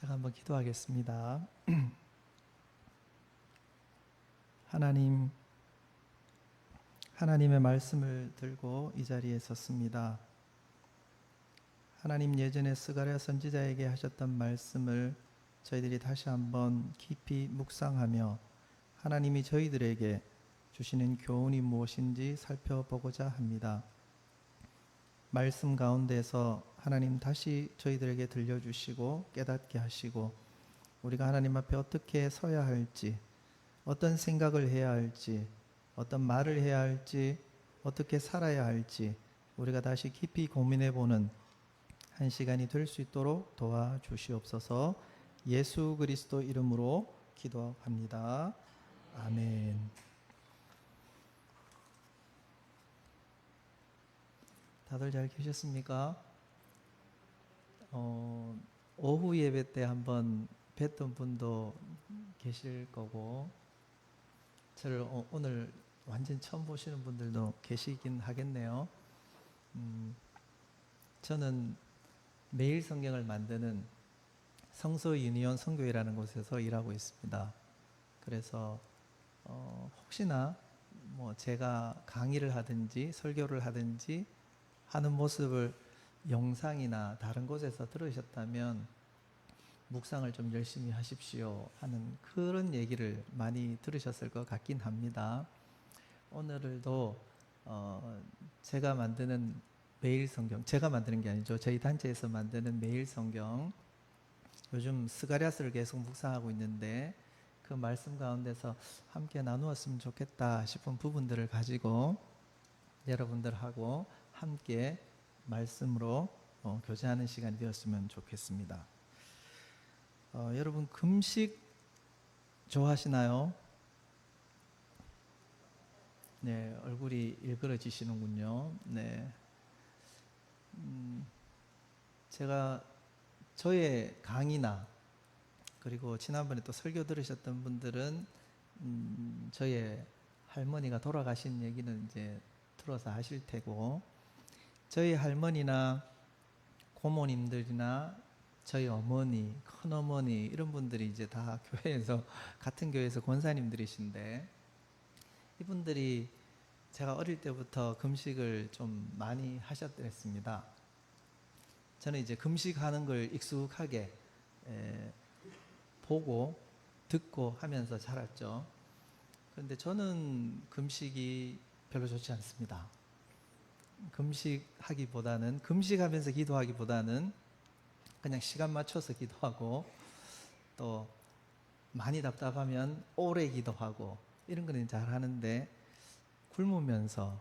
제가 한번 기도하겠습니다. 하나님의 말씀을 들고 이 자리에 섰습니다. 하나님 예전에 스가랴 선지자에게 하셨던 말씀을 저희들이 다시 한번 깊이 묵상하며 하나님이 저희들에게 주시는 교훈이 무엇인지 살펴보고자 합니다. 말씀 가운데서 하나님 다시 저희들에게 들려주시고 깨닫게 하시고 우리가 하나님 앞에 어떻게 서야 할지, 어떤 생각을 해야 할지, 어떤 말을 해야 할지, 어떻게 살아야 할지 우리가 다시 깊이 고민해보는 한 시간이 될 수 있도록 도와주시옵소서. 예수 그리스도 이름으로 기도합니다. 아멘. 다들 잘 계셨습니까? 오후 예배 때 한번 뵀던 분도 계실 거고 저를 오늘 완전 처음 보시는 분들도 계시긴 하겠네요. 저는 매일 성경을 만드는 성서 유니온 선교회라는 곳에서 일하고 있습니다. 그래서 혹시나 제가 강의를 하든지 설교를 하든지 하는 모습을 영상이나 다른 곳에서 들으셨다면 묵상을 좀 열심히 하십시오 하는 그런 얘기를 많이 들으셨을 것 같긴 합니다. 오늘도 제가 만드는 매일 성경, 제가 만드는 게 아니죠. 저희 단체에서 만드는 매일 성경, 요즘 스가랴서를 계속 묵상하고 있는데 그 말씀 가운데서 함께 나누었으면 좋겠다 싶은 부분들을 가지고 여러분들하고 함께 말씀으로 교제하는 시간이 되었으면 좋겠습니다. 여러분 금식 좋아하시나요? 네, 얼굴이 일그러지시는군요. 네, 제가 저의 강의나 그리고 지난번에 또 설교 들으셨던 분들은 저의 할머니가 돌아가신 얘기는 이제 들어서 하실 테고 저희 할머니나 고모님들이나 저희 어머니, 큰어머니 이런 분들이 이제 다 교회에서 같은 교회에서 권사님들이신데 이분들이 제가 어릴 때부터 금식을 좀 많이 하셨더랬습니다. 저는 이제 금식하는 걸 익숙하게 보고 듣고 하면서 자랐죠. 그런데 저는 금식이 별로 좋지 않습니다. 금식하면서 기도하기보다는 그냥 시간 맞춰서 기도하고 또 많이 답답하면 오래 기도하고 이런 거는 잘 하는데 굶으면서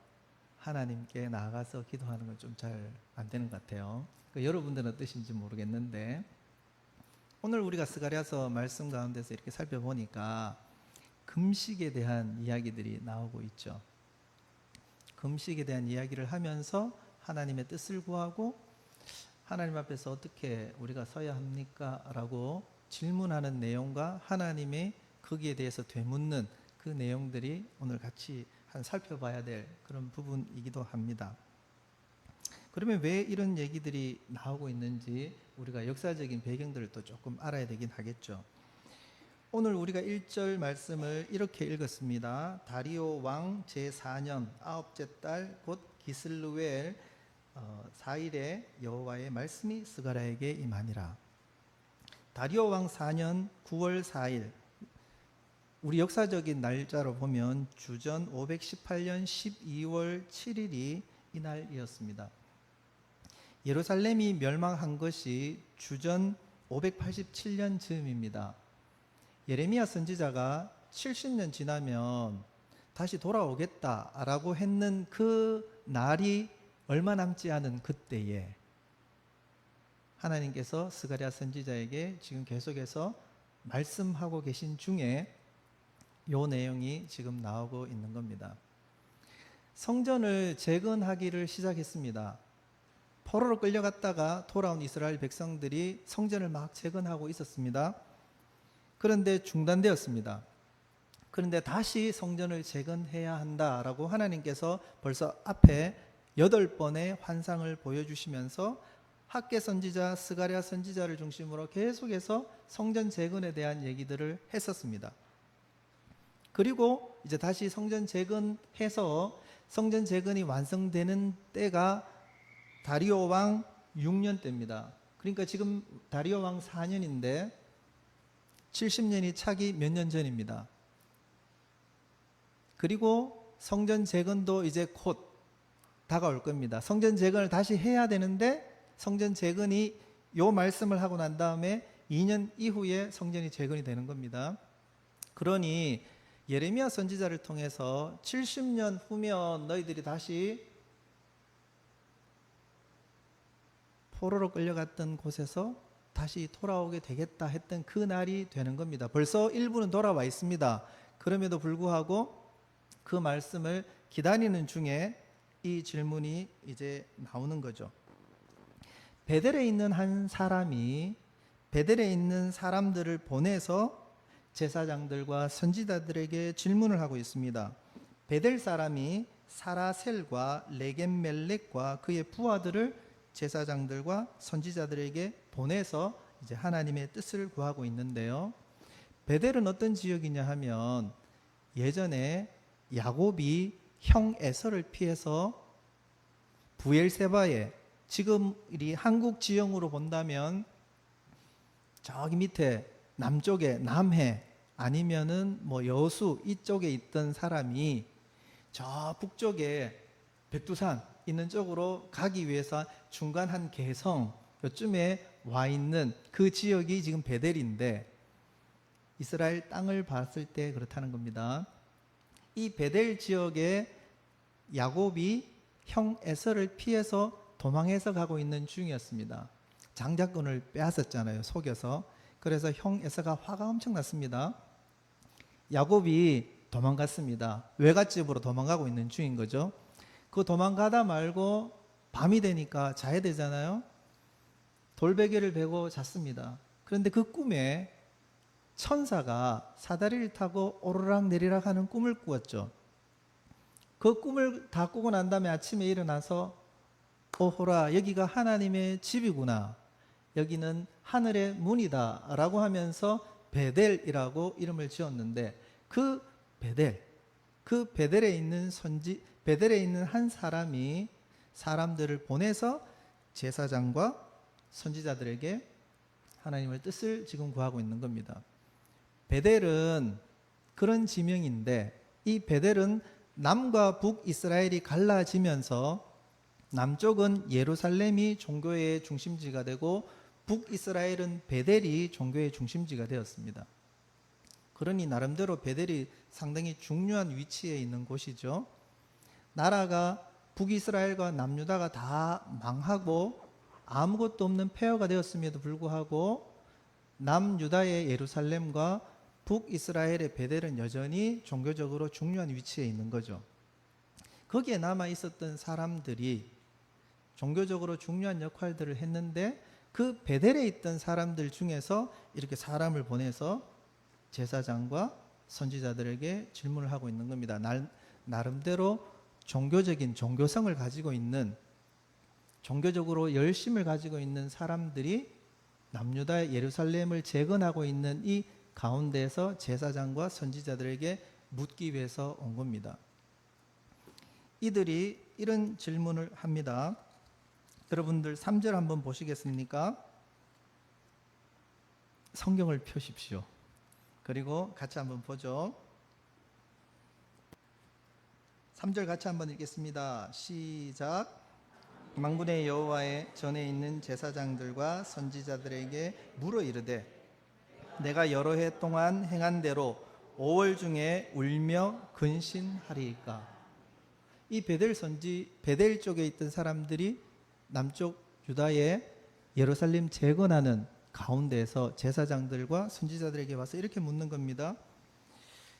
하나님께 나아가서 기도하는 건 좀 잘 안 되는 것 같아요. 여러분들은 어떠신지 모르겠는데 오늘 우리가 스가랴서 말씀 가운데서 이렇게 살펴보니까 금식에 대한 이야기들이 나오고 있죠. 금식에 대한 이야기를 하면서 하나님의 뜻을 구하고 하나님 앞에서 어떻게 우리가 서야 합니까? 라고 질문하는 내용과 하나님의 거기에 대해서 되묻는 그 내용들이 오늘 같이 살펴봐야 될 그런 부분이기도 합니다. 그러면 왜 이런 얘기들이 나오고 있는지 우리가 역사적인 배경들을 또 조금 알아야 되긴 하겠죠. 오늘 우리가 1절 말씀을 이렇게 읽었습니다. 다리오 왕 제4년 9째 달 곧 기슬루엘 4일에 여호와의 말씀이 스가랴에게 임하니라. 다리오 왕 4년 9월 4일, 우리 역사적인 날짜로 보면 주전 518년 12월 7일이 이날이었습니다. 예루살렘이 멸망한 것이 주전 587년 즈음입니다. 예레미야 선지자가 70년 지나면 다시 돌아오겠다라고 했는 그 날이 얼마 남지 않은 그때에 하나님께서 스가랴 선지자에게 지금 계속해서 말씀하고 계신 중에 이 내용이 지금 나오고 있는 겁니다. 성전을 재건하기를 시작했습니다. 포로로 끌려갔다가 돌아온 이스라엘 백성들이 성전을 막 재건하고 있었습니다. 그런데 중단되었습니다. 그런데 다시 성전을 재건해야 한다라고 하나님께서 벌써 앞에 8번의 환상을 보여주시면서 학개 선지자, 스가랴 선지자를 중심으로 계속해서 성전 재건에 대한 얘기들을 했었습니다. 그리고 이제 다시 성전 재건해서 성전 재건이 완성되는 때가 다리오 왕 6년 때입니다. 그러니까 지금 다리오 왕 4년인데 70년이 차기 몇 년 전입니다. 그리고 성전 재건도 이제 곧 다가올 겁니다. 성전 재건을 다시 해야 되는데 성전 재건이 요 말씀을 하고 난 다음에 2년 이후에 성전이 재건이 되는 겁니다. 그러니 예레미야 선지자를 통해서 70년 후면 너희들이 다시 포로로 끌려갔던 곳에서 다시 돌아오게 되겠다 했던 그 날이 되는 겁니다. 벌써 일부는 돌아와 있습니다. 그럼에도 불구하고 그 말씀을 기다리는 중에 이 질문이 이제 나오는 거죠. 베델에 있는 한 사람이 베델에 있는 사람들을 보내서 제사장들과 선지자들에게 질문을 하고 있습니다. 베델 사람이 사라셀과 레겜멜렉과 그의 부하들을 제사장들과 선지자들에게 보내서 이제 하나님의 뜻을 구하고 있는데요. 베델은 어떤 지역이냐 하면 예전에 야곱이 형 에서를 피해서 부엘세바에, 지금 이 한국 지형으로 본다면 저기 밑에 남쪽에 남해 아니면은 뭐 여수 이쪽에 있던 사람이 저 북쪽에 백두산 있는 쪽으로 가기 위해서 중간 한 개성 요쯤에 와 있는 그 지역이 지금 베델인데, 이스라엘 땅을 봤을 때 그렇다는 겁니다. 이 베델 지역에 야곱이 형 에서를 피해서 도망해서 가고 있는 중이었습니다. 장자권을 빼앗았잖아요, 속여서. 그래서 형 에서가 화가 엄청 났습니다. 야곱이 도망갔습니다. 외갓집으로 도망가고 있는 중인 거죠. 그 도망가다 말고 밤이 되니까 자야 되잖아요. 돌베개를 베고 잤습니다. 그런데 그 꿈에 천사가 사다리를 타고 오르락 내리락 하는 꿈을 꾸었죠. 그 꿈을 다 꾸고 난 다음에 아침에 일어나서 오호라, 여기가 하나님의 집이구나, 여기는 하늘의 문이다 라고 하면서 베델이라고 이름을 지었는데, 그 베델에 있는 한 사람이 사람들을 보내서 제사장과 선지자들에게 하나님의 뜻을 지금 구하고 있는 겁니다. 베델은 그런 지명인데, 이 베델은 남과 북 이스라엘이 갈라지면서 남쪽은 예루살렘이 종교의 중심지가 되고 북이스라엘은 베델이 종교의 중심지가 되었습니다. 그러니 나름대로 베델이 상당히 중요한 위치에 있는 곳이죠. 나라가 북이스라엘과 남유다가 다 망하고 아무것도 없는 폐허가 되었음에도 불구하고 남유다의 예루살렘과 북이스라엘의 베델은 여전히 종교적으로 중요한 위치에 있는 거죠. 거기에 남아 있었던 사람들이 종교적으로 중요한 역할들을 했는데, 그 베델에 있던 사람들 중에서 이렇게 사람을 보내서 제사장과 선지자들에게 질문을 하고 있는 겁니다. 나름대로 종교적인 종교성을 가지고 있는, 종교적으로 열심을 가지고 있는 사람들이 남유다의 예루살렘을 재건하고 있는 이 가운데에서 제사장과 선지자들에게 묻기 위해서 온 겁니다. 이들이 이런 질문을 합니다. 여러분들 3절 한번 보시겠습니까? 성경을 펴십시오. 그리고 같이 한번 보죠. 3절 같이 한번 읽겠습니다. 시작. 만군의 여호와의 전에 있는 제사장들과 선지자들에게 물어 이르되, 내가 여러 해 동안 행한 대로 5월 중에 울며 근신하리이까? 이 베델 쪽에 있던 사람들이 남쪽 유다의 예루살렘 재건하는 가운데에서 제사장들과 선지자들에게 와서 이렇게 묻는 겁니다.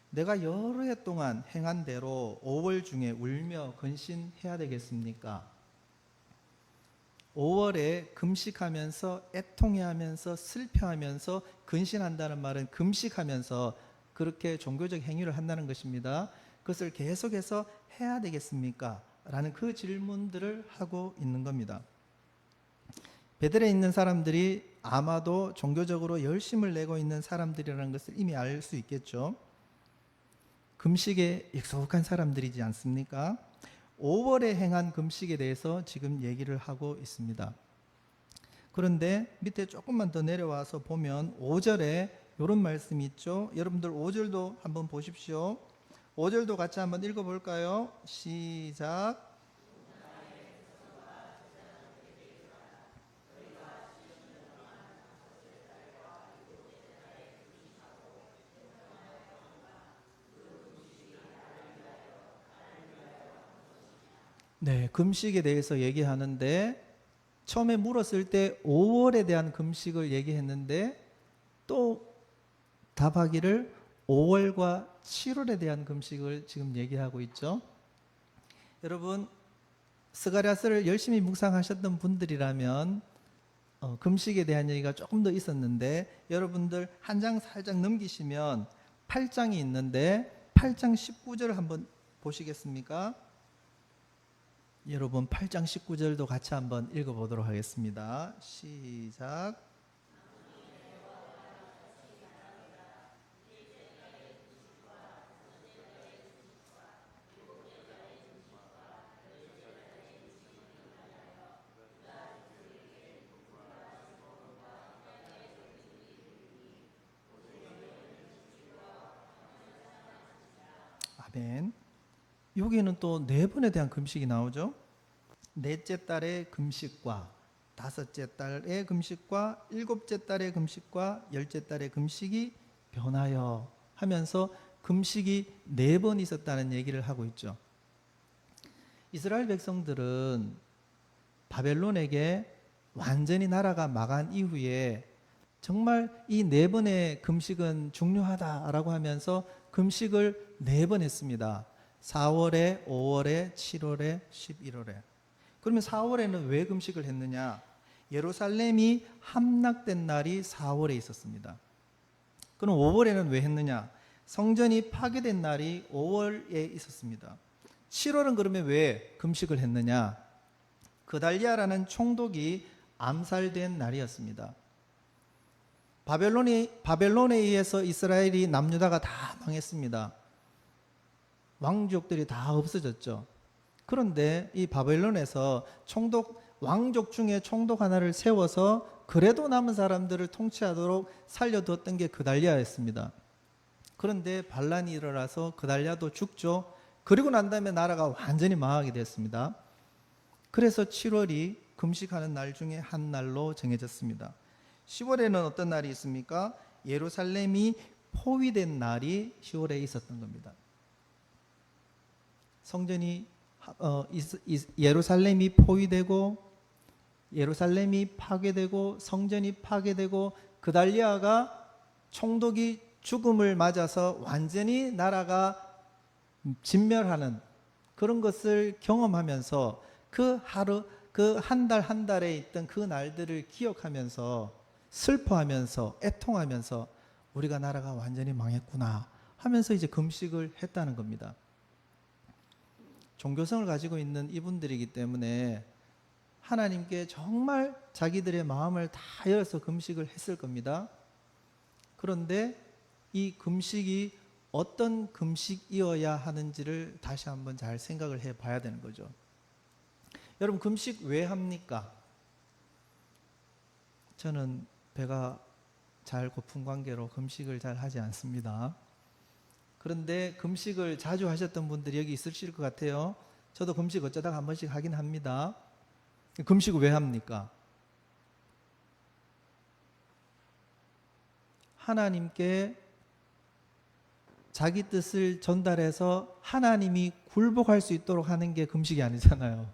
내가 여러 해 동안 행한 대로 5월 중에 울며 근신해야 되겠습니까? 5월에 금식하면서 애통해하면서 슬퍼하면서 근신한다는 말은 금식하면서 그렇게 종교적 행위를 한다는 것입니다. 그것을 계속해서 해야 되겠습니까? 라는 그 질문들을 하고 있는 겁니다. 베델에 있는 사람들이 아마도 종교적으로 열심을 내고 있는 사람들이라는 것을 이미 알 수 있겠죠. 금식에 익숙한 사람들이지 않습니까? 5월에 행한 금식에 대해서 지금 얘기를 하고 있습니다. 그런데 밑에 조금만 더 내려와서 보면 5절에 이런 말씀이 있죠. 여러분들 5절도 한번 보십시오. 5절도 같이 한번 읽어볼까요? 시작. 네, 금식에 대해서 얘기하는데 처음에 물었을 때 5월에 대한 금식을 얘기했는데 또 답하기를 5월과 7월에 대한 금식을 지금 얘기하고 있죠. 여러분, 스가랴서를 열심히 묵상하셨던 분들이라면 금식에 대한 얘기가 조금 더 있었는데 여러분들 한 장 살짝 넘기시면 8장이 있는데 8장 19절 한번 보시겠습니까? 여러분 8장 19절도 같이 한번 읽어보도록 하겠습니다. 시작. 아멘. 여기는 또 네 번에 대한 금식이 나오죠. 넷째 달의 금식과 다섯째 달의 금식과 일곱째 달의 금식과 열째 달의 금식이 변하여 하면서 금식이 네 번 있었다는 얘기를 하고 있죠. 이스라엘 백성들은 바벨론에게 완전히 나라가 망한 이후에 정말 이 네 번의 금식은 중요하다라고 하면서 금식을 네 번 했습니다. 4월에, 5월에, 7월에, 11월에. 그러면 4월에는 왜 금식을 했느냐? 예루살렘이 함락된 날이 4월에 있었습니다. 그럼 5월에는 왜 했느냐? 성전이 파괴된 날이 5월에 있었습니다. 7월은 그러면 왜 금식을 했느냐? 그달리아라는 총독이 암살된 날이었습니다. 바벨론에 의해서 이스라엘이 남유다가 다 망했습니다. 왕족들이 다 없어졌죠. 그런데 이 바벨론에서 왕족 중에 총독 하나를 세워서 그래도 남은 사람들을 통치하도록 살려두었던 게 그달리아였습니다. 그런데 반란이 일어나서 그달리아도 죽죠. 그리고 난 다음에 나라가 완전히 망하게 됐습니다. 그래서 7월이 금식하는 날 중에 한 날로 정해졌습니다. 10월에는 어떤 날이 있습니까? 예루살렘이 포위된 날이 10월에 있었던 겁니다. 성전이 예루살렘이 포위되고 예루살렘이 파괴되고 성전이 파괴되고 그달리아가 총독이 죽음을 맞아서 완전히 나라가 진멸하는 그런 것을 경험하면서 그 하루 그 한 달 한 달에 있던 그 날들을 기억하면서 슬퍼하면서 애통하면서 우리가 나라가 완전히 망했구나 하면서 이제 금식을 했다는 겁니다. 종교성을 가지고 있는 이분들이기 때문에 하나님께 정말 자기들의 마음을 다 열어서 금식을 했을 겁니다. 그런데 이 금식이 어떤 금식이어야 하는지를 다시 한번 잘 생각을 해 봐야 되는 거죠. 여러분, 금식 왜 합니까? 저는 배가 잘 고픈 관계로 금식을 잘 하지 않습니다. 그런데 금식을 자주 하셨던 분들이 여기 있으실 것 같아요. 저도 금식 어쩌다가 한 번씩 하긴 합니다. 금식을 왜 합니까? 하나님께 자기 뜻을 전달해서 하나님이 굴복할 수 있도록 하는 게 금식이 아니잖아요.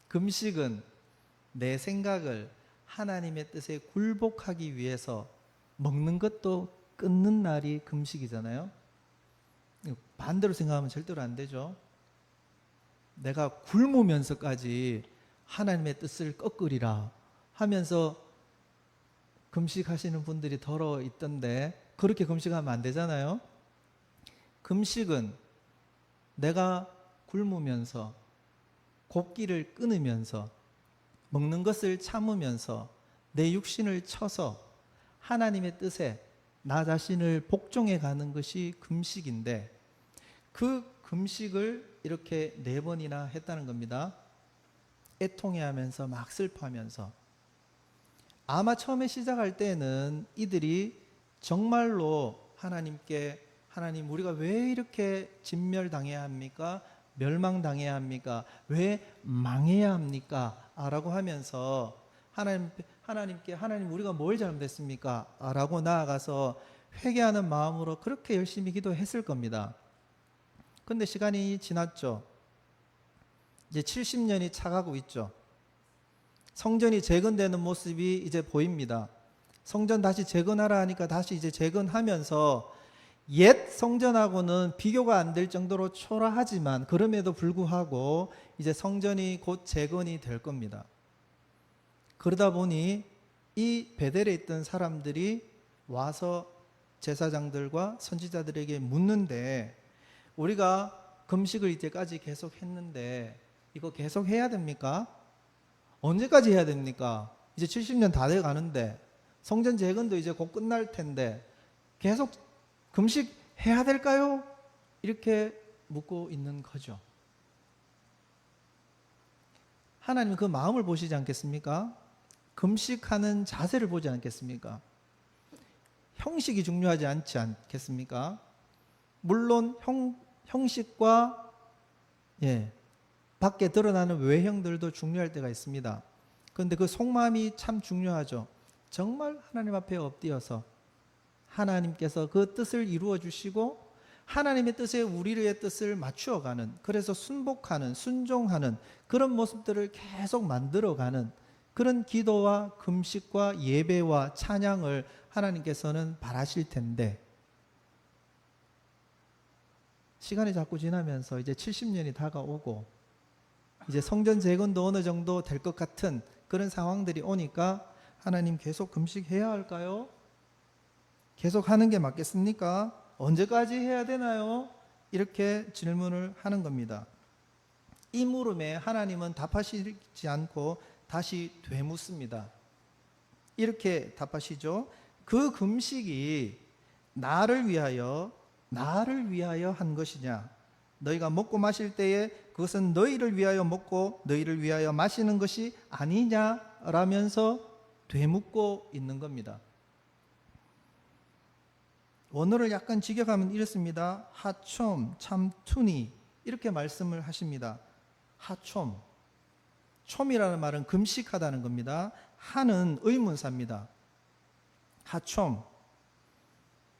금식은 내 생각을 하나님의 뜻에 굴복하기 위해서 먹는 것도 끊는 날이 금식이잖아요. 반대로 생각하면 절대로 안 되죠. 내가 굶으면서까지 하나님의 뜻을 꺾으리라 하면서 금식하시는 분들이 더러 있던데 그렇게 금식하면 안 되잖아요. 금식은 내가 굶으면서 곡기를 끊으면서 먹는 것을 참으면서 내 육신을 쳐서 하나님의 뜻에 나 자신을 복종해 가는 것이 금식인데, 그 금식을 이렇게 4번이나 했다는 겁니다. 애통해하면서 막 슬퍼하면서. 아마 처음에 시작할 때는 이들이 정말로 하나님께, 하나님 우리가 왜 이렇게 진멸당해야 합니까? 멸망당해야 합니까? 왜 망해야 합니까? 라고 하면서 하나님께 하나님 우리가 뭘 잘못했습니까? 라고 나아가서 회개하는 마음으로 그렇게 열심히 기도했을 겁니다. 근데 시간이 지났죠. 이제 70년이 차가고 있죠. 성전이 재건되는 모습이 이제 보입니다. 성전 다시 재건하라 하니까 다시 이제 재건하면서 옛 성전하고는 비교가 안 될 정도로 초라하지만 그럼에도 불구하고 이제 성전이 곧 재건이 될 겁니다. 그러다 보니 이 베델에 있던 사람들이 와서 제사장들과 선지자들에게 묻는데, 우리가 금식을 이제까지 계속 했는데 이거 계속 해야 됩니까? 언제까지 해야 됩니까? 이제 70년 다 돼 가는데, 성전 재건도 이제 곧 끝날 텐데 계속 금식해야 될까요? 이렇게 묻고 있는 거죠. 하나님은 그 마음을 보시지 않겠습니까? 금식하는 자세를 보지 않겠습니까? 형식이 중요하지 않지 않겠습니까? 물론 형식과 밖에 드러나는 외형들도 중요할 때가 있습니다. 그런데 그 속마음이 참 중요하죠. 정말 하나님 앞에 엎드려서 하나님께서 그 뜻을 이루어 주시고 하나님의 뜻에 우리의 뜻을 맞추어가는, 그래서 순복하는, 순종하는 그런 모습들을 계속 만들어가는 그런 기도와 금식과 예배와 찬양을 하나님께서는 바라실 텐데, 시간이 자꾸 지나면서 이제 70년이 다가오고 이제 성전 재건도 어느 정도 될 것 같은 그런 상황들이 오니까 하나님 계속 금식해야 할까요? 계속 하는 게 맞겠습니까? 언제까지 해야 되나요? 이렇게 질문을 하는 겁니다. 이 물음에 하나님은 답하시지 않고 다시 되묻습니다. 이렇게 답하시죠. 그 금식이 나를 위하여 한 것이냐? 너희가 먹고 마실 때에 그것은 너희를 위하여 먹고 너희를 위하여 마시는 것이 아니냐? 라면서 되묻고 있는 겁니다. 원어를 약간 직역하면 이렇습니다. 하촘, 참투니 이렇게 말씀을 하십니다. 하촘, 촘이라는 말은 금식하다는 겁니다. 하는 의문사입니다. 하촘,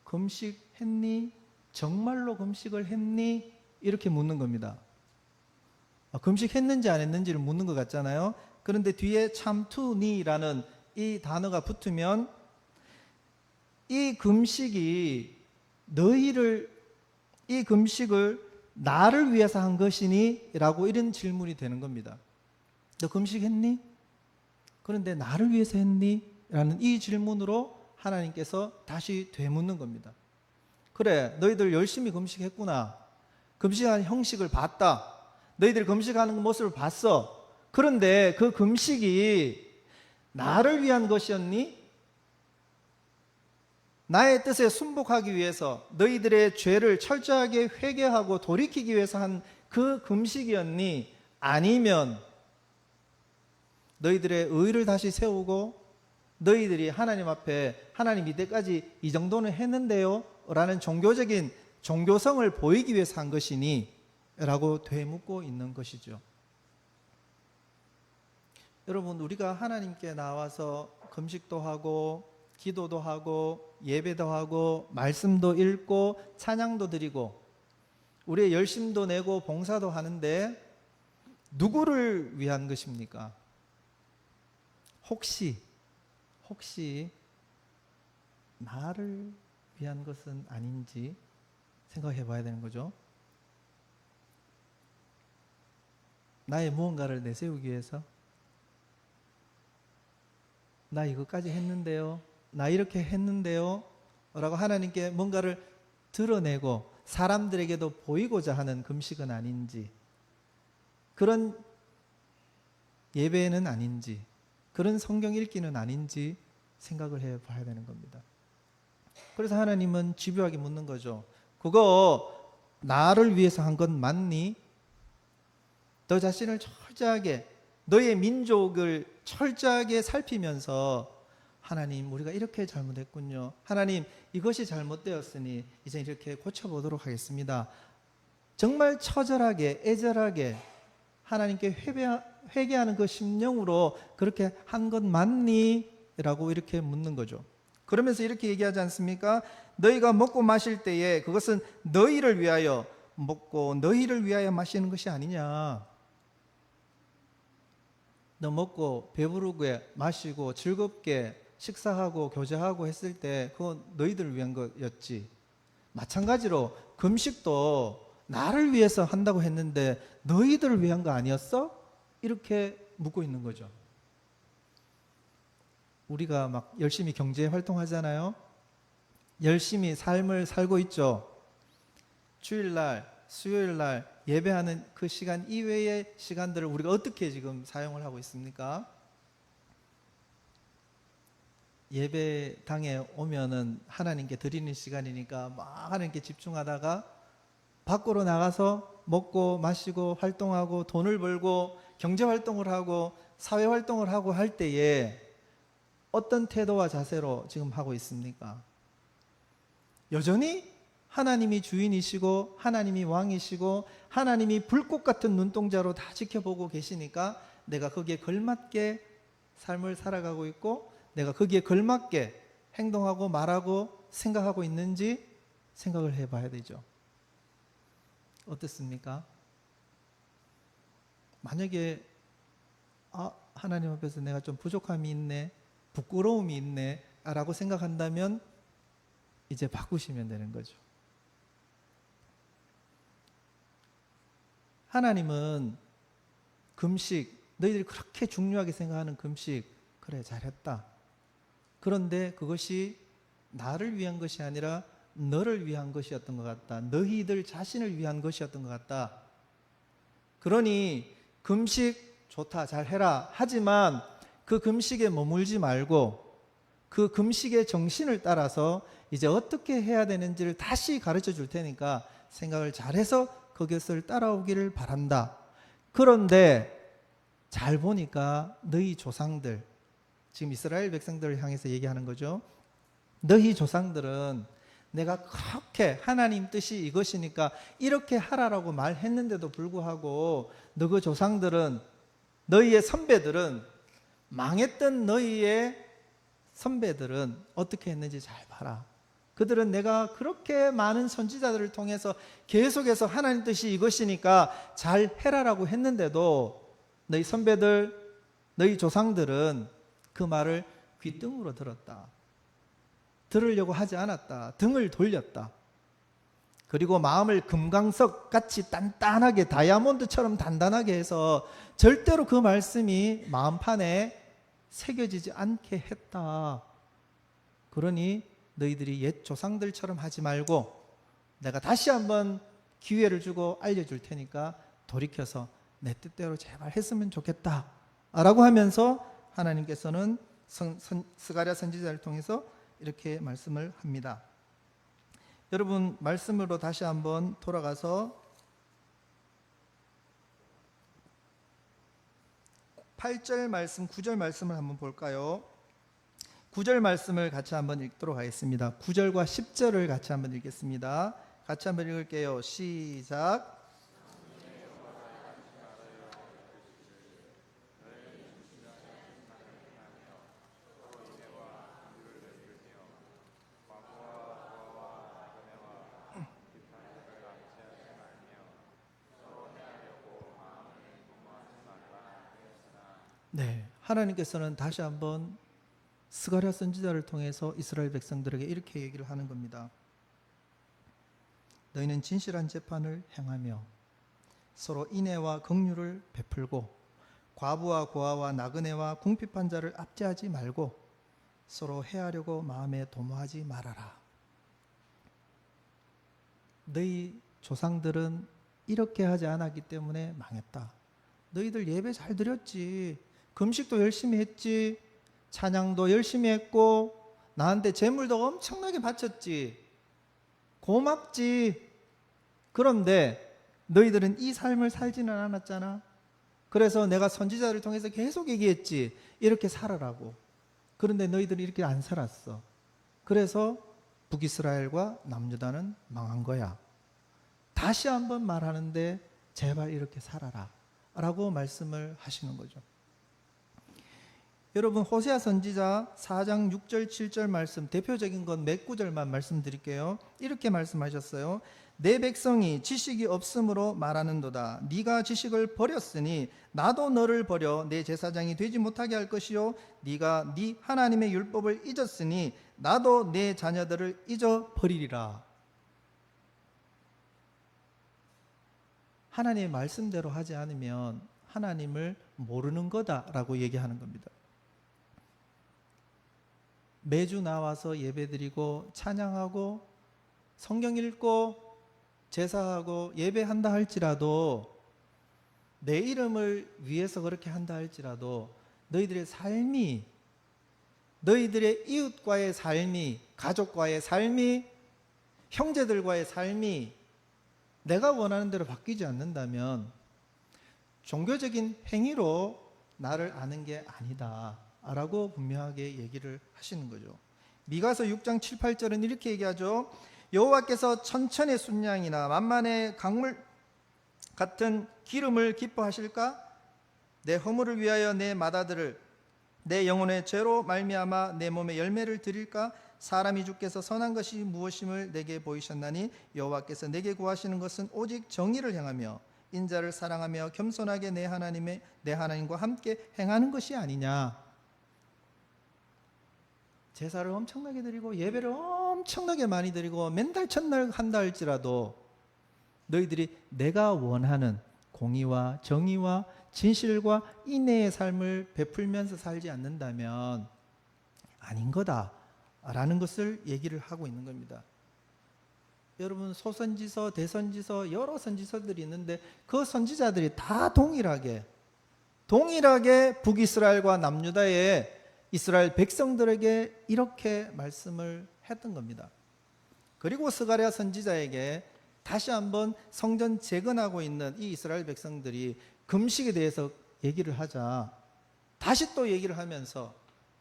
금식했니? 정말로 금식을 했니? 이렇게 묻는 겁니다. 금식했는지 안 했는지를 묻는 것 같잖아요. 그런데 뒤에 참투니라는 이 단어가 붙으면 이 금식을 나를 위해서 한 것이니? 라고 이런 질문이 되는 겁니다. 너 금식했니? 그런데 나를 위해서 했니? 라는 이 질문으로 하나님께서 다시 되묻는 겁니다. 그래, 너희들 열심히 금식했구나. 금식하는 형식을 봤다. 너희들 금식하는 모습을 봤어. 그런데 그 금식이 나를 위한 것이었니? 나의 뜻에 순복하기 위해서 너희들의 죄를 철저하게 회개하고 돌이키기 위해서 한 그 금식이었니? 아니면 너희들의 의를 다시 세우고 너희들이 하나님 앞에 하나님 이때까지 이 정도는 했는데요 라는 종교적인 종교성을 보이기 위해서 한 것이니? 라고 되묻고 있는 것이죠. 여러분, 우리가 하나님께 나와서 금식도 하고 기도도 하고 예배도 하고 말씀도 읽고 찬양도 드리고 우리의 열심도 내고 봉사도 하는데 누구를 위한 것입니까? 혹시 나를 위한 것은 아닌지 생각해 봐야 되는 거죠. 나의 무언가를 내세우기 위해서, 나 이것까지 했는데요, 나 이렇게 했는데요 라고 하나님께 뭔가를 드러내고 사람들에게도 보이고자 하는 금식은 아닌지, 그런 예배는 아닌지 그런 성경 읽기는 아닌지 생각을 해봐야 되는 겁니다. 그래서 하나님은 집요하게 묻는 거죠. 그거 나를 위해서 한 건 맞니? 너 자신을 철저하게, 너의 민족을 철저하게 살피면서 하나님, 우리가 이렇게 잘못했군요. 하나님, 이것이 잘못되었으니 이제 이렇게 고쳐보도록 하겠습니다. 정말 처절하게, 애절하게 하나님께 회개하는 그 심령으로 그렇게 한 것 맞니? 라고 이렇게 묻는 거죠. 그러면서 이렇게 얘기하지 않습니까? 너희가 먹고 마실 때에 그것은 너희를 위하여 먹고 너희를 위하여 마시는 것이 아니냐. 너 먹고 배부르게 마시고 즐겁게 식사하고 교제하고 했을 때 그건 너희들을 위한 거였지. 마찬가지로 금식도 나를 위해서 한다고 했는데 너희들을 위한 거 아니었어? 이렇게 묻고 있는 거죠. 우리가 막 열심히 경제 활동하잖아요. 열심히 삶을 살고 있죠. 주일날, 수요일날 예배하는 그 시간 이외의 시간들을 우리가 어떻게 지금 사용을 하고 있습니까? 예배당에 오면은 하나님께 드리는 시간이니까 막 하나님께 집중하다가 밖으로 나가서 먹고 마시고 활동하고 돈을 벌고 경제 활동을 하고 사회 활동을 하고 할 때에 어떤 태도와 자세로 지금 하고 있습니까? 여전히 하나님이 주인이시고 하나님이 왕이시고 하나님이 불꽃 같은 눈동자로 다 지켜보고 계시니까 내가 거기에 걸맞게 삶을 살아가고 있고 내가 거기에 걸맞게 행동하고 말하고 생각하고 있는지 생각을 해봐야 되죠. 어떻습니까? 만약에 하나님 앞에서 내가 좀 부족함이 있네, 부끄러움이 있네 라고 생각한다면 이제 바꾸시면 되는 거죠. 하나님은 금식, 너희들이 그렇게 중요하게 생각하는 금식, 그래 잘했다. 그런데 그것이 나를 위한 것이 아니라 너를 위한 것이었던 것 같다. 너희들 자신을 위한 것이었던 것 같다. 그러니 금식 좋다, 잘해라. 하지만 그 금식에 머물지 말고 그 금식의 정신을 따라서 이제 어떻게 해야 되는지를 다시 가르쳐 줄 테니까 생각을 잘해서 그것을 따라오기를 바란다. 그런데 잘 보니까 너희 조상들, 지금 이스라엘 백성들을 향해서 얘기하는 거죠. 너희 조상들은 내가 그렇게 하나님 뜻이 이것이니까 이렇게 하라라고 말했는데도 불구하고 너 그 조상들은, 너희의 선배들은, 망했던 너희의 선배들은 어떻게 했는지 잘 봐라. 그들은 내가 그렇게 많은 선지자들을 통해서 계속해서 하나님 뜻이 이것이니까 잘 해라라고 했는데도 너희 선배들, 너희 조상들은 그 말을 귓등으로 들었다. 들으려고 하지 않았다. 등을 돌렸다. 그리고 마음을 금강석 같이 단단하게, 다이아몬드처럼 단단하게 해서 절대로 그 말씀이 마음판에 새겨지지 않게 했다. 그러니 너희들이 옛 조상들처럼 하지 말고 내가 다시 한번 기회를 주고 알려줄 테니까 돌이켜서 내 뜻대로 제발 했으면 좋겠다 라고 하면서 하나님께서는 스가랴 선지자를 통해서 이렇게 말씀을 합니다. 여러분, 말씀으로 다시 한번 돌아가서 8절 말씀, 9절 말씀을 한번 볼까요? 9절 말씀을 같이 한번 읽도록 하겠습니다. 9절과 10절을 같이 한번 읽겠습니다. 같이 한번 읽을게요. 시작. 네, 하나님께서는 다시 한번 스가랴 선지자를 통해서 이스라엘 백성들에게 이렇게 얘기를 하는 겁니다. 너희는 진실한 재판을 행하며 서로 인애와 긍휼을 베풀고 과부와 고아와 나그네와 궁핍한 자를 압제하지 말고 서로 해하려고 마음에 도모하지 말아라. 너희 조상들은 이렇게 하지 않았기 때문에 망했다. 너희들 예배 잘 드렸지. 금식도 열심히 했지, 찬양도 열심히 했고, 나한테 재물도 엄청나게 바쳤지, 고맙지. 그런데 너희들은 이 삶을 살지는 않았잖아. 그래서 내가 선지자를 통해서 계속 얘기했지, 이렇게 살아라고. 그런데 너희들이 이렇게 안 살았어. 그래서 북이스라엘과 남유다는 망한 거야. 다시 한번 말하는데 제발 이렇게 살아라 라고 말씀을 하시는 거죠. 여러분, 호세아 선지자 4장 6절 7절 말씀, 대표적인 건 몇 구절만 말씀드릴게요. 이렇게 말씀하셨어요. 내 백성이 지식이 없음으로 말하는도다. 네가 지식을 버렸으니 나도 너를 버려 내 제사장이 되지 못하게 할 것이요, 네가 네 하나님의 율법을 잊었으니 나도 내 자녀들을 잊어버리리라. 하나님의 말씀대로 하지 않으면 하나님을 모르는 거다라고 얘기하는 겁니다. 매주 나와서 예배드리고 찬양하고 성경 읽고 제사하고 예배한다 할지라도, 내 이름을 위해서 그렇게 한다 할지라도 너희들의 삶이, 너희들의 이웃과의 삶이, 가족과의 삶이, 형제들과의 삶이 내가 원하는 대로 바뀌지 않는다면 종교적인 행위로 나를 아는 게 아니다 라고 분명하게 얘기를 하시는 거죠. 미가서 6장 7, 8절은 이렇게 얘기하죠. 여호와께서 천천의 순양이나 만만의 강물 같은 기름을 기뻐하실까? 내 허물을 위하여 내 마다들을, 내 영혼의 죄로 말미암아 내 몸에 열매를 드릴까? 사람이 주께서 선한 것이 무엇임을 내게 보이셨나니 여호와께서 내게 구하시는 것은 오직 정의를 행하며 인자를 사랑하며 겸손하게 내 하나님과 함께 행하는 것이 아니냐. 제사를 엄청나게 드리고 예배를 엄청나게 많이 드리고 맨날 첫날 한다 할지라도 너희들이 내가 원하는 공의와 정의와 진실과 인내의 삶을 베풀면서 살지 않는다면 아닌 거다라는 것을 얘기를 하고 있는 겁니다. 여러분, 소선지서, 대선지서 여러 선지서들이 있는데 그 선지자들이 다 동일하게 북이스라엘과 남유다의 이스라엘 백성들에게 이렇게 말씀을 했던 겁니다. 그리고 스가랴 선지자에게 다시 한번 성전 재건하고 있는 이 이스라엘 백성들이 금식에 대해서 얘기를 하자 다시 또 얘기를 하면서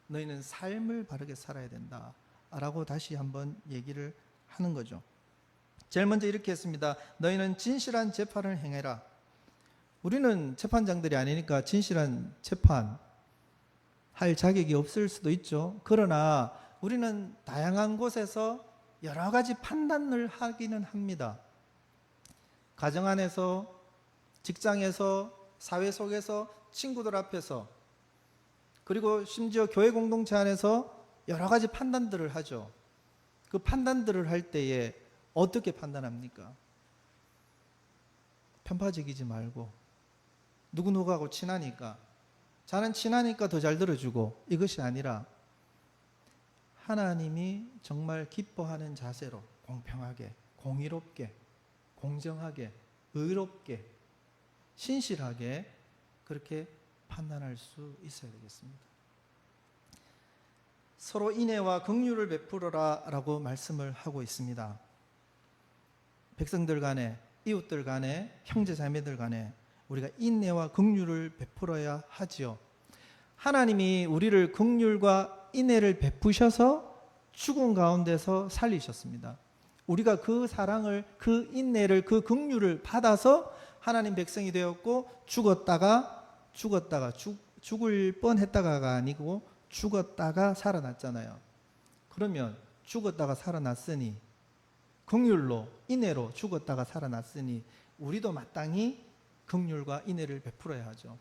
너희는 삶을 바르게 살아야 된다 라고 다시 한번 얘기를 하는 거죠. 제일 먼저 이렇게 했습니다. 너희는 진실한 재판을 행해라. 우리는 재판장들이 아니니까 진실한 재판 할 자격이 없을 수도 있죠. 그러나 우리는 다양한 곳에서 여러 가지 판단을 하기는 합니다. 가정 안에서, 직장에서, 사회 속에서, 친구들 앞에서, 그리고 심지어 교회 공동체 안에서 여러 가지 판단들을 하죠. 그 판단들을 할 때에 어떻게 판단합니까? 편파적이지 말고, 누구누구하고 친하니까, 자는 친하니까 더 잘 들어주고, 이것이 아니라 하나님이 정말 기뻐하는 자세로 공평하게, 공의롭게, 공정하게, 의롭게, 신실하게 그렇게 판단할 수 있어야 되겠습니다. 서로 인애와 긍휼을 베풀어라 라고 말씀을 하고 있습니다. 백성들 간에, 이웃들 간에, 형제 자매들 간에 우리가 인애와 긍휼을 베풀어야 하지요. 하나님이 우리를 긍휼과 인애를 베푸셔서 죽은 가운데서 살리셨습니다. 우리가 그 사랑을, 그 인애를, 그 긍휼을 받아서 하나님 백성이 되었고, 죽을 뻔했다가가 아니고 죽었다가 살아났잖아요. 그러면 죽었다가 살아났으니, 긍휼로, 인애로 죽었다가 살아났으니 우리도 마땅히 긍휼과 인애를 베풀어야 하죠.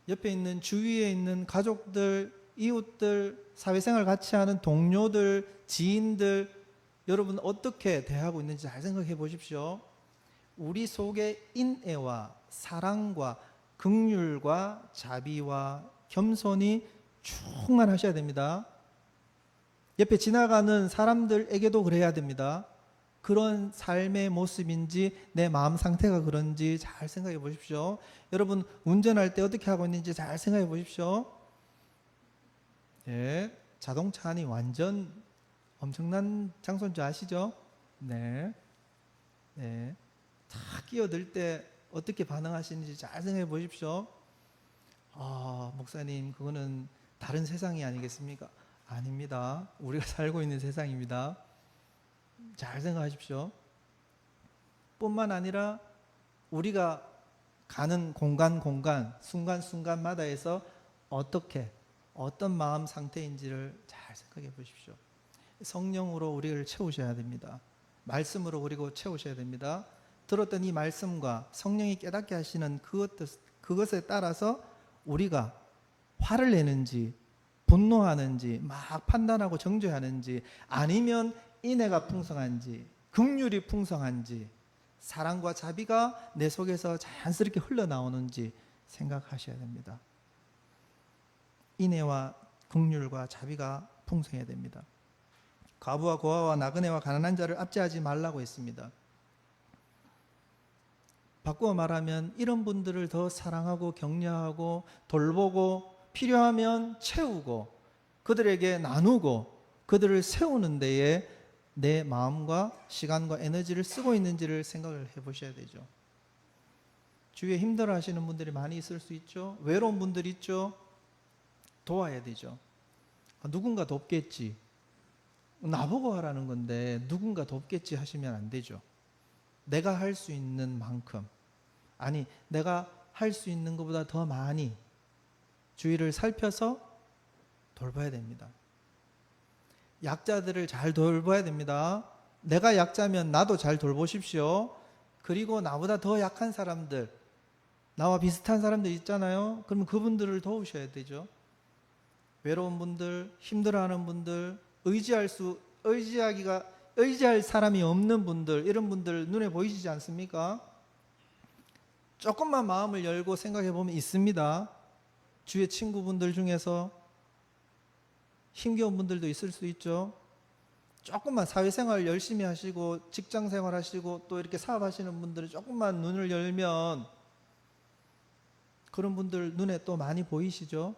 옆에 있는, 주위에 있는 가족들, 이웃들, 사회생활 같이 하는 동료들, 지인들, 여러분 어떻게 대하고 있는지 잘 생각해 보십시오. 우리 속에 인애와 사랑과 긍휼과 자비와 겸손이 충만하셔야 됩니다. 옆에 지나가는 사람들에게도 그래야 됩니다. 그런 삶의 모습인지 내 마음 상태가 그런지 잘 생각해 보십시오. 여러분 운전할 때 어떻게 하고 있는지 잘 생각해 보십시오. 예, 자동차 안이 완전 엄청난 장소인 줄 아시죠? 네, 네. 탁 끼어들 때 어떻게 반응하시는지 잘 생각해 보십시오. 아, 목사님, 그거는 다른 세상이 아니겠습니까? 아닙니다. 우리가 살고 있는 세상입니다. 잘 생각하십시오. 뿐만 아니라 우리가 가는 공간, 순간순간마다에서 어떤 마음 상태인지를 잘 생각해 보십시오. 성령으로 우리를 채우셔야 됩니다. 말씀으로 그리고 채우셔야 됩니다. 들었던 이 말씀과 성령이 깨닫게 하시는 그것에 따라서 우리가 화를 내는지 분노하는지 막 판단하고 정죄하는지 아니면 인애가 풍성한지 긍휼이 풍성한지 사랑과 자비가 내 속에서 자연스럽게 흘러나오는지 생각하셔야 됩니다. 인애와 긍휼과 자비가 풍성해야 됩니다. 과부와 고아와 나그네와 가난한 자를 압제하지 말라고 했습니다. 바꾸어 말하면 이런 분들을 더 사랑하고 격려하고 돌보고 필요하면 채우고 그들에게 나누고 그들을 세우는 데에 내 마음과 시간과 에너지를 쓰고 있는지를 생각을 해보셔야 되죠. 주위에 힘들어 하시는 분들이 많이 있을 수 있죠. 외로운 분들이 있죠. 도와야 되죠. 누군가 돕겠지. 나보고 하라는 건데 누군가 돕겠지 하시면 안 되죠. 내가 할 수 있는 만큼, 아니 내가 할 수 있는 것보다 더 많이 주위를 살펴서 돌봐야 됩니다. 약자들을 잘 돌봐야 됩니다. 내가 약자면 나도 잘 돌보십시오. 그리고 나보다 더 약한 사람들, 나와 비슷한 사람들 있잖아요. 그러면 그분들을 도우셔야 되죠. 외로운 분들, 힘들어하는 분들, 의지할 사람이 없는 분들, 이런 분들 눈에 보이시지 않습니까? 조금만 마음을 열고 생각해 보면 있습니다. 주위의 친구분들 중에서 힘겨운 분들도 있을 수 있죠. 조금만 사회생활 열심히 하시고 직장생활 하시고 또 이렇게 사업하시는 분들이 조금만 눈을 열면 그런 분들 눈에 또 많이 보이시죠.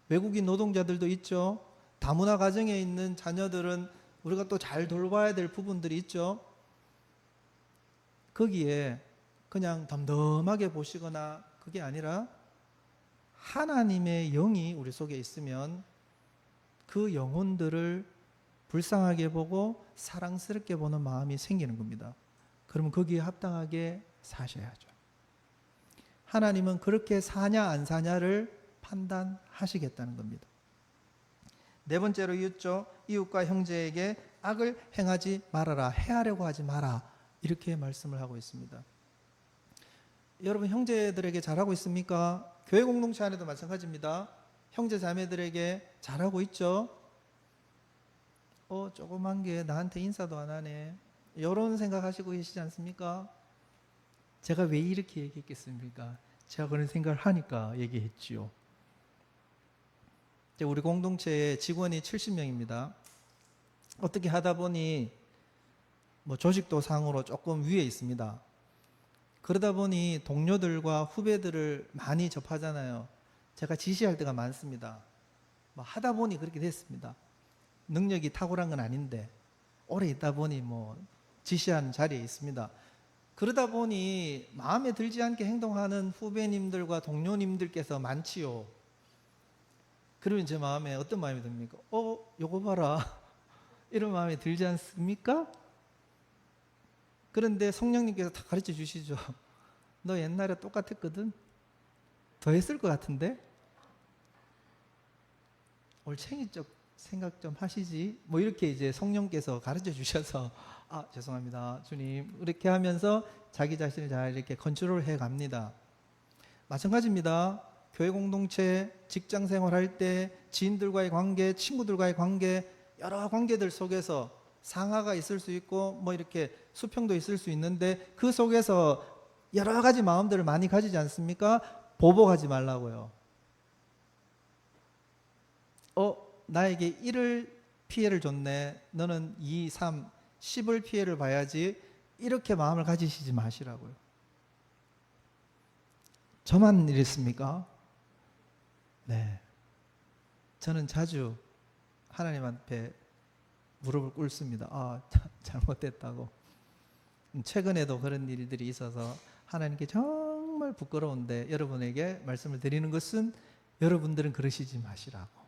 외국인 노동자들도 있죠. 다문화 가정에 있는 자녀들은 우리가 또 잘 돌봐야 될 부분들이 있죠. 거기에 그냥 덤덤하게 보시거나 그게 아니라 하나님의 영이 우리 속에 있으면 그 영혼들을 불쌍하게 보고 사랑스럽게 보는 마음이 생기는 겁니다. 그러면 거기에 합당하게 사셔야죠. 하나님은 그렇게 사냐 안 사냐를 판단하시겠다는 겁니다. 네 번째로 이웃과 형제에게 악을 행하지 말아라, 해하려고 하지 마라, 이렇게 말씀을 하고 있습니다. 여러분 형제들에게 잘하고 있습니까? 교회 공동체 안에도 마찬가지입니다. 형제 자매들에게 잘하고 있죠? 조그만 게 나한테 인사도 안 하네, 이런 생각하시고 계시지 않습니까? 제가 왜 이렇게 얘기했겠습니까? 제가 그런 생각을 하니까 얘기했지요. 우리 공동체에 직원이 70명입니다. 어떻게 하다 보니 조직도 상으로 조금 위에 있습니다. 그러다 보니 동료들과 후배들을 많이 접하잖아요. 제가 지시할 때가 많습니다. 하다 보니 그렇게 됐습니다. 능력이 탁월한 건 아닌데 오래 있다 보니 지시하는 자리에 있습니다. 그러다 보니 마음에 들지 않게 행동하는 후배님들과 동료님들께서 많지요. 그러면 제 마음에 어떤 마음이 듭니까? 요거 봐라, 이런 마음이 들지 않습니까? 그런데 성령님께서 다 가르쳐 주시죠. 너 옛날에 똑같았거든? 더 했을 것 같은데? 올챙이적 생각 좀 하시지? 이렇게 이제 성령께서 가르쳐 주셔서 죄송합니다 주님, 이렇게 하면서 자기 자신을 잘 이렇게 컨트롤 해 갑니다. 마찬가지입니다. 교회 공동체, 직장 생활할 때 지인들과의 관계, 친구들과의 관계, 여러 관계들 속에서 상하가 있을 수 있고 이렇게 수평도 있을 수 있는데 그 속에서 여러 가지 마음들을 많이 가지지 않습니까? 보복하지 말라고요. 나에게 1을 피해를 줬네, 너는 2, 3 씹을 피해를 봐야지 이렇게 마음을 가지시지 마시라고요. 저만 이랬습니까? 네. 저는 자주 하나님 앞에 무릎을 꿇습니다. 잘못됐다고. 최근에도 그런 일들이 있어서 하나님께 정말 부끄러운데 여러분에게 말씀을 드리는 것은 여러분들은 그러시지 마시라고.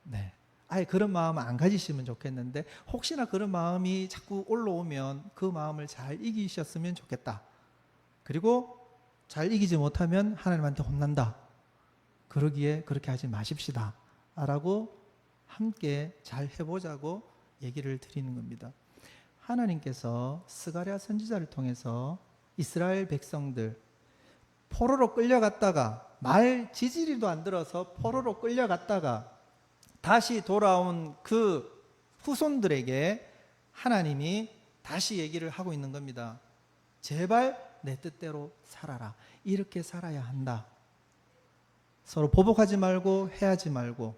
네. 아예 그런 마음 안 가지시면 좋겠는데 혹시나 그런 마음이 자꾸 올라오면 그 마음을 잘 이기셨으면 좋겠다. 그리고 잘 이기지 못하면 하나님한테 혼난다. 그러기에 그렇게 하지 마십시다. 라고 함께 잘 해보자고 얘기를 드리는 겁니다. 하나님께서 스가랴 선지자를 통해서 이스라엘 백성들 포로로 끌려갔다가 말 지지리도 안 들어서 포로로 끌려갔다가 다시 돌아온 그 후손들에게 하나님이 다시 얘기를 하고 있는 겁니다. 제발 내 뜻대로 살아라. 이렇게 살아야 한다. 서로 보복하지 말고 해하지 말고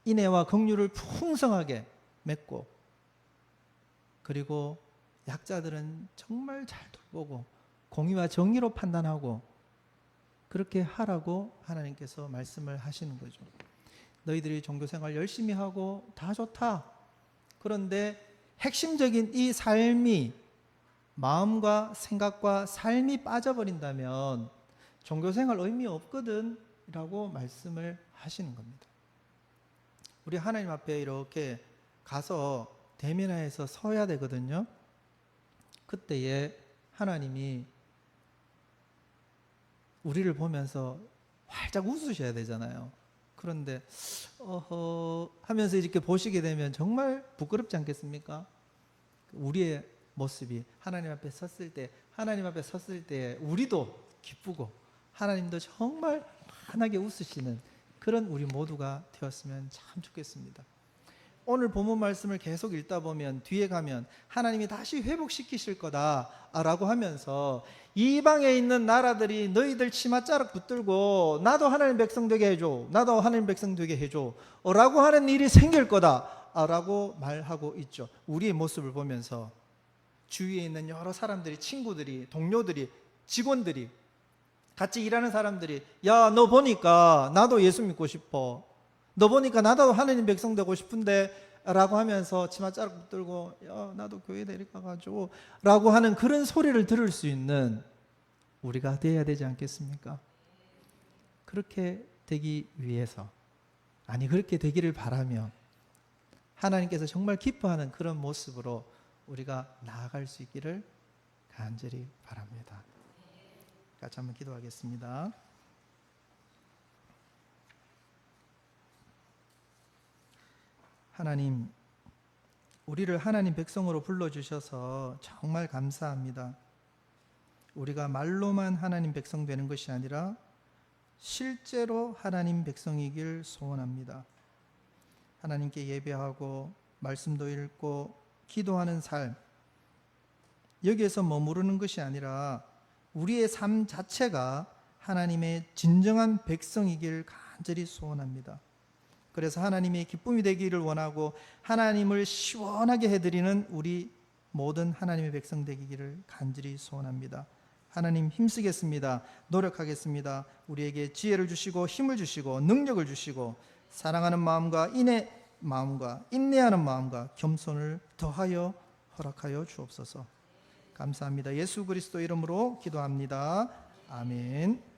인애와 긍휼을 풍성하게 맺고 그리고 약자들은 정말 잘 돌보고 공의와 정의로 판단하고 그렇게 하라고 하나님께서 말씀을 하시는 거죠. 너희들이 종교생활 열심히 하고 다 좋다. 그런데 핵심적인 이 삶이 마음과 생각과 삶이 빠져버린다면 종교생활 의미 없거든 라고 말씀을 하시는 겁니다. 우리 하나님 앞에 이렇게 가서 대면하여서 서야 되거든요. 그때에 하나님이 우리를 보면서 활짝 웃으셔야 되잖아요. 그런데 하면서 이렇게 보시게 되면 정말 부끄럽지 않겠습니까? 우리의 모습이 하나님 앞에 섰을 때 우리도 기쁘고 하나님도 정말 환하게 웃으시는 그런 우리 모두가 되었으면 참 좋겠습니다. 오늘 본문 말씀을 계속 읽다 보면 뒤에 가면 하나님이 다시 회복시키실 거다라고 하면서 이방에 있는 나라들이 너희들 치맛자락 붙들고 나도 하나님 백성 되게 해줘, 나도 하나님 백성 되게 해줘 라고 하는 일이 생길 거다라고 말하고 있죠. 우리의 모습을 보면서 주위에 있는 여러 사람들이, 친구들이, 동료들이, 직원들이, 같이 일하는 사람들이 야, 너 보니까 나도 예수 믿고 싶어, 너 보니까 나도 하나님 백성 되고 싶은데 라고 하면서 치맛자락 붙들고 야, 나도 교회 데려가가지고 라고 하는 그런 소리를 들을 수 있는 우리가 되어야 되지 않겠습니까? 그렇게 되기 위해서, 아니 그렇게 되기를 바라며 하나님께서 정말 기뻐하는 그런 모습으로 우리가 나아갈 수 있기를 간절히 바랍니다. 같이 한번 기도하겠습니다. 하나님, 우리를 하나님 백성으로 불러주셔서 정말 감사합니다. 우리가 말로만 하나님 백성 되는 것이 아니라 실제로 하나님 백성이길 소원합니다. 하나님께 예배하고 말씀도 읽고 기도하는 삶, 여기에서 머무르는 것이 아니라 우리의 삶 자체가 하나님의 진정한 백성이길 간절히 소원합니다. 그래서 하나님의 기쁨이 되기를 원하고 하나님을 시원하게 해드리는 우리 모든 하나님의 백성 되기를 간절히 소원합니다. 하나님 힘쓰겠습니다. 노력하겠습니다. 우리에게 지혜를 주시고 힘을 주시고 능력을 주시고 사랑하는 마음과 마음과 인내하는 마음과 겸손을 더하여 허락하여 주옵소서. 감사합니다. 예수 그리스도 이름으로 기도합니다. 아멘.